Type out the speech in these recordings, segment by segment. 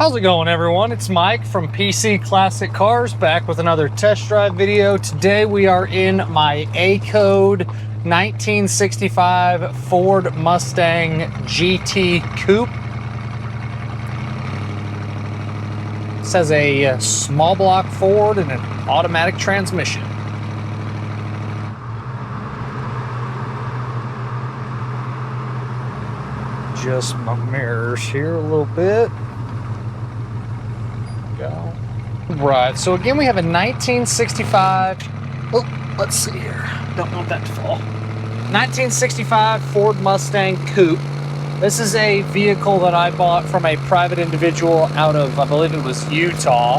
How's it going, everyone? It's Mike from PC Classic Cars, back with another test drive video. Today we are in my A-Code 1965 Ford Mustang GT Coupe. This has a small block Ford and an automatic transmission. Adjust my mirrors here a little bit. Go. Right, so again we have a 1965, let's see here, don't want that to fall. 1965 Ford Mustang Coupe. This is a vehicle that I bought from a private individual out of, I believe it was Utah.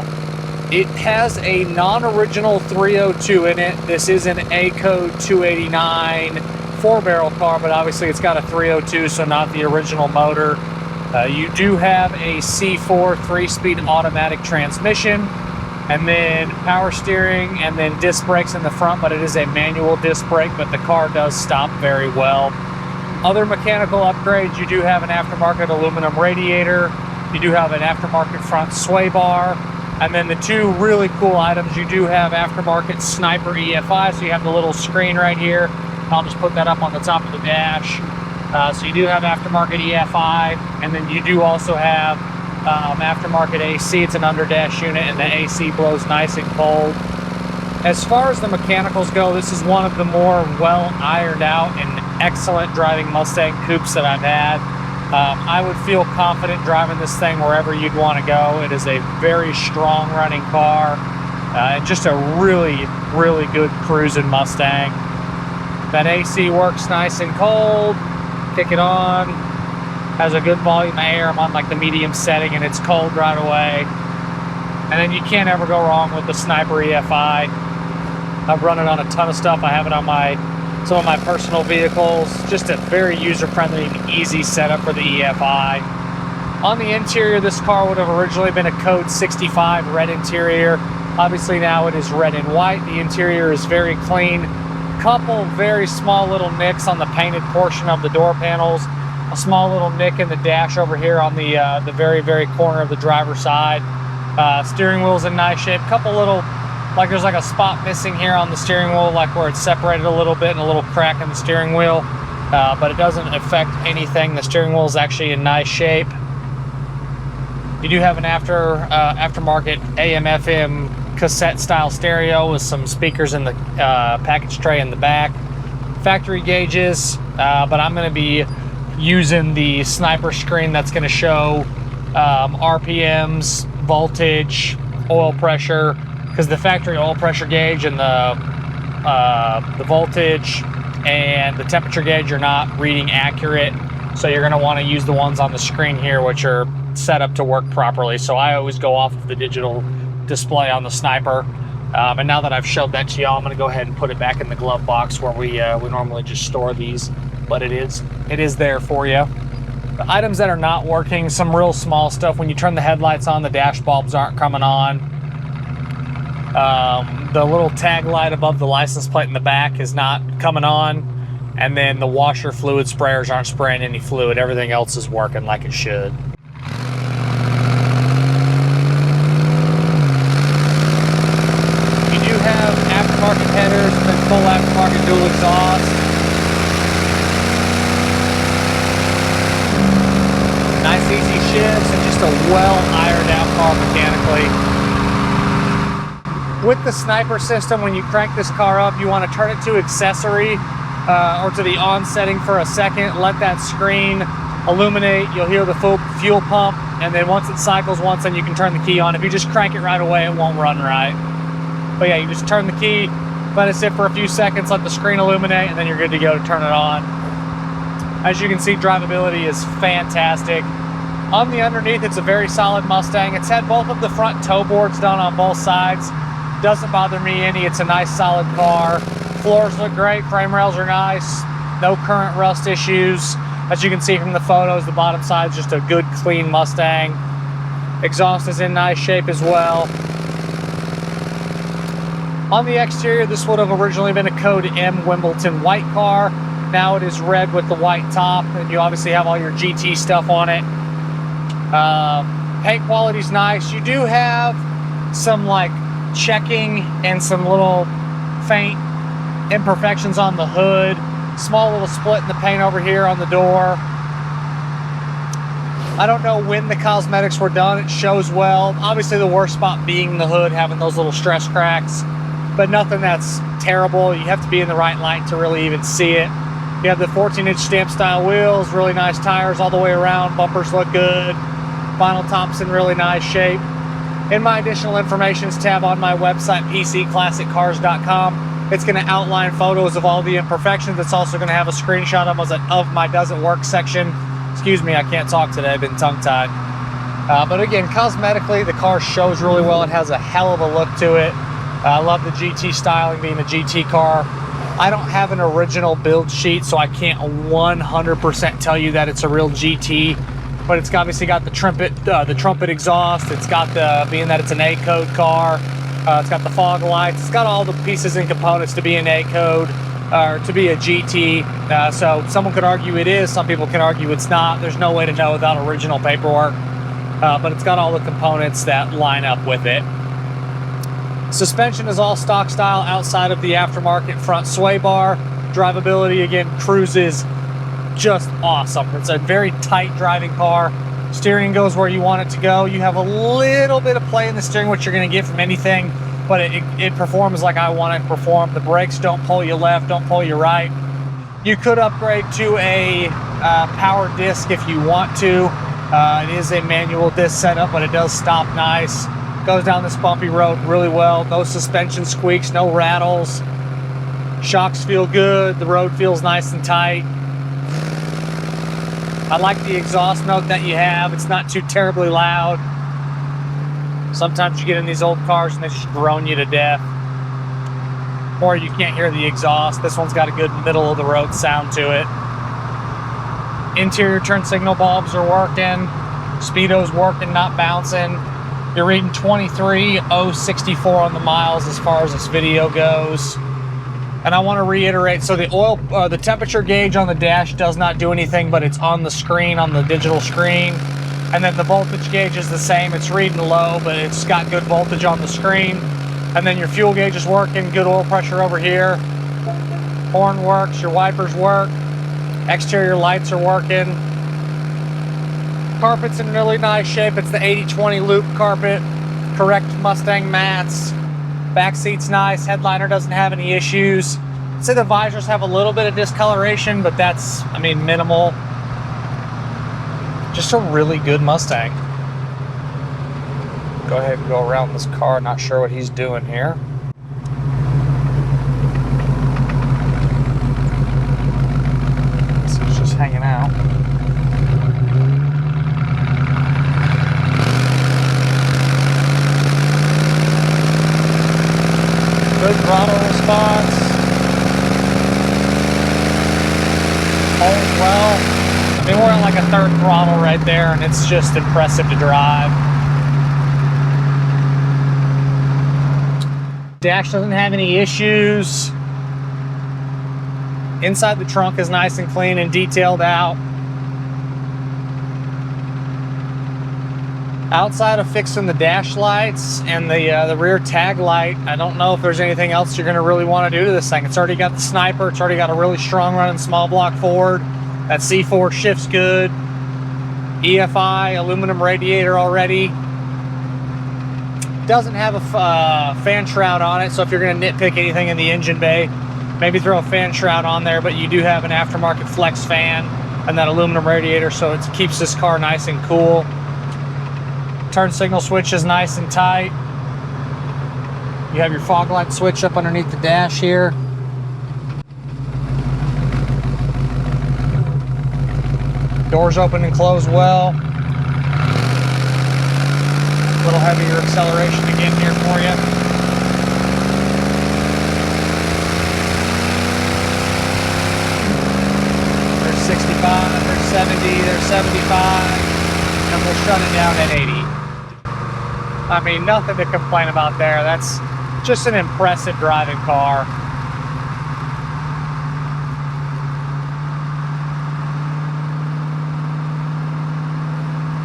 It has a non-original 302 in it. This is an A-Code 289 four-barrel car, but obviously it's got a 302, so not the original motor. You do have a C4 3-speed automatic transmission, and then power steering, and then disc brakes in the front, but it is a manual disc brake, but the car does stop very well. Other mechanical upgrades, you do have an aftermarket aluminum radiator, you do have an aftermarket front sway bar, and then the two really cool items, you do have aftermarket Sniper EFI, so you have the little screen right here. I'll just put that up on the top of the dash. So you do have aftermarket EFI, and then you do also have aftermarket AC. It's an under-dash unit, and the AC blows nice and cold. As far as the mechanicals go, this is one of the more well-ironed out and excellent driving Mustang coupes that I've had. I would feel confident driving this thing wherever you'd want to go. It is a very strong running car, and just a really, really good cruising Mustang. That AC works nice and cold. Kick it on, has a good volume of air. I'm on like the medium setting and it's cold right away. And then you can't ever go wrong with the Sniper EFI. I've run it on a ton of stuff. I have it on some of my personal vehicles. Just a very user-friendly and easy setup for the EFI. On the interior, this car would have originally been a Code 65 red interior. Obviously now it is red and white. The interior is very clean. Couple very small little nicks on the painted portion of the door panels, a small little nick in the dash over here on the very corner of the driver's side. Steering wheel's in nice shape. Couple little, like there's like a spot missing here on the steering wheel, like where it's separated a little bit and a little crack in the steering wheel, but it doesn't affect anything. The steering wheel is actually in nice shape. You do have an aftermarket AM/FM cassette style stereo with some speakers in the package tray in the back. Factory gauges, but I'm going to be using the Sniper screen that's going to show RPMs, voltage, oil pressure, because the factory oil pressure gauge and the voltage and the temperature gauge are not reading accurate, so you're going to want to use the ones on the screen here, which are set up to work properly. So I always go off of the digital display on the Sniper, and now that I've showed that to y'all, I'm going to go ahead and put it back in the glove box where we normally just store these, but it is there for you. The items that are not working, some real small stuff. When you turn the headlights on, the dash bulbs aren't coming on. The little tag light above the license plate in the back is not coming on, and then the washer fluid sprayers aren't spraying any fluid. Everything else is working like it should. Aftermarket headers and then full aftermarket dual exhaust. Nice easy shifts and just a well ironed out car mechanically. With the Sniper system, when you crank this car up, you want to turn it to accessory or to the on setting for a second. Let that screen illuminate. You'll hear the fuel pump, and then once it cycles once, then you can turn the key on. If you just crank it right away, it won't run right. But yeah, you just turn the key, let it sit for a few seconds, let the screen illuminate, and then you're good to go to turn it on. As you can see, drivability is fantastic. On the underneath, it's a very solid Mustang. It's had both of the front toe boards done on both sides. Doesn't bother me any. It's a nice solid car. Floors look great, frame rails are nice. No current rust issues. As you can see from the photos, the bottom side is just a good, clean Mustang. Exhaust is in nice shape as well. On the exterior, this would have originally been a Code M Wimbledon white car. Now it is red with the white top, and you obviously have all your GT stuff on it. Paint quality's nice. You do have some like checking and some little faint imperfections on the hood. Small little split in the paint over here on the door. I don't know when the cosmetics were done. It shows well. Obviously the worst spot being the hood, having those little stress cracks, but nothing that's terrible. You have to be in the right light to really even see it. You have the 14-inch stamp style wheels, really nice tires all the way around. Bumpers look good. Vinyl top's in really nice shape. In my additional informations tab on my website, pcclassiccars.com, it's going to outline photos of all the imperfections. It's also going to have a screenshot of my doesn't work section. Excuse me, I can't talk today. I've been tongue-tied. But again, cosmetically, the car shows really well. It has a hell of a look to it. I love the GT styling, being a GT car. I don't have an original build sheet, so I can't 100% tell you that it's a real GT. But it's obviously got the trumpet exhaust. It's got being that it's an A-code car. It's got the fog lights. It's got all the pieces and components to be an A-code. Or to be a GT, so someone could argue it is, some people can argue it's not. There's no way to know without original paperwork, but it's got all the components that line up with it. Suspension is all stock style outside of the aftermarket front sway bar. Drivability, again, cruises just awesome. It's a very tight driving car. Steering goes where you want it to go. You have a little bit of play in the steering, which you're going to get from anything, but it performs like I want it to perform. The brakes don't pull you left, don't pull you right. You could upgrade to a power disc if you want to. It is a manual disc setup, but it does stop nice. Goes down this bumpy road really well. No suspension squeaks, no rattles. Shocks feel good. The road feels nice and tight. I like the exhaust note that you have. It's not too terribly loud. Sometimes you get in these old cars and they just drone you to death. Or you can't hear the exhaust. This one's got a good middle of the road sound to it. Interior turn signal bulbs are working. Speedo's working, not bouncing. You're reading 23,064 on the miles as far as this video goes. And I want to reiterate, so the temperature gauge on the dash does not do anything, but it's on the screen, on the digital screen. And then the voltage gauge is the same. It's reading low, but it's got good voltage on the screen. And then your fuel gauge is working, good oil pressure over here. Horn works, your wipers work. Exterior lights are working. Carpet's in really nice shape. It's the 80/20 loop carpet. Correct Mustang mats. Back seat's nice. Headliner doesn't have any issues. I'd say the visors have a little bit of discoloration, but that's, I mean, minimal. Just a really good Mustang. Go ahead and go around this car. Not sure what he's doing here. So he's just hanging out. Good throttle response. Holds well. I mean, we're on like a third throttle right there, and it's just impressive to drive. Dash doesn't have any issues. Inside the trunk is nice and clean and detailed out. Outside of fixing the dash lights and the rear tag light, I don't know if there's anything else you're going to really want to do to this thing. It's already got the sniper. It's already got a really strong running small block Ford. That C4 shifts good. EFI aluminum radiator already. Doesn't have a fan shroud on it, so if you're going to nitpick anything in the engine bay, maybe throw a fan shroud on there, but you do have an aftermarket flex fan and that aluminum radiator, so it keeps this car nice and cool. Turn signal switch is nice and tight. You have your fog light switch up underneath the dash here. Doors open and close well. A little heavier acceleration again here for you. There's 65, there's 70, there's 75, and we'll shut it down at 80. I mean, nothing to complain about there. That's just an impressive driving car.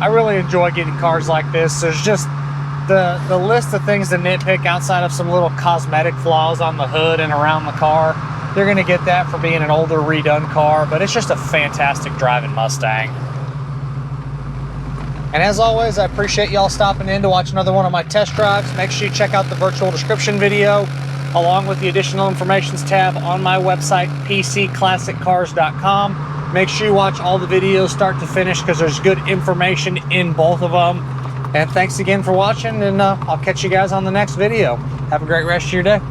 I really enjoy getting cars like this. There's just the list of things to nitpick outside of some little cosmetic flaws on the hood and around the car. You're gonna get that for being an older redone car, but it's just a fantastic driving Mustang. And as always, I appreciate y'all stopping in to watch another one of my test drives. Make sure you check out the virtual description video along with the additional informations tab on my website, pcclassiccars.com. Make sure you watch all the videos start to finish because there's good information in both of them. And thanks again for watching, and I'll catch you guys on the next video. Have a great rest of your day.